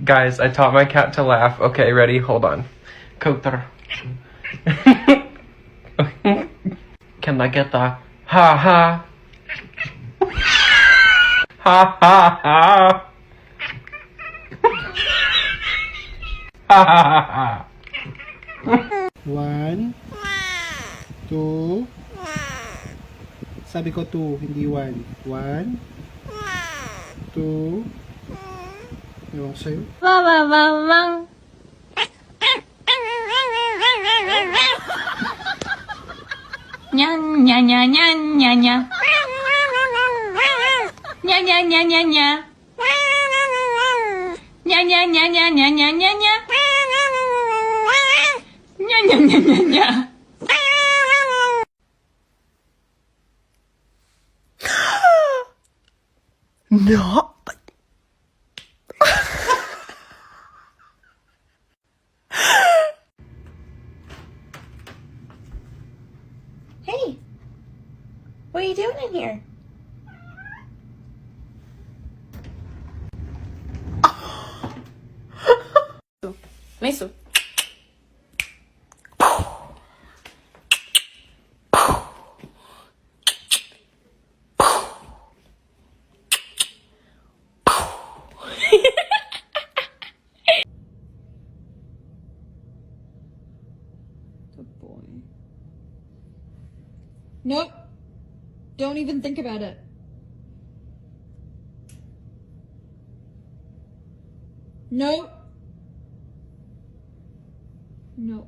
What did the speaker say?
Guys, I taught my cat to laugh. Okay, ready? Hold on. Kotar. Can I get the ha ha? Ha ha ha. Ha ha ha. 1, 2, sabi ko 2, hindi 1. 1, 2, ewan ko sa'yo. Ня ня ня ня ня ня. Ня ня ня ня ня. Ня ня ня ня ня ня ня ня. Ня ня ня ня ня. No. Hey, what are you doing in here? Mason. Good boy. Nope. Don't even think about it. Nope. Nope.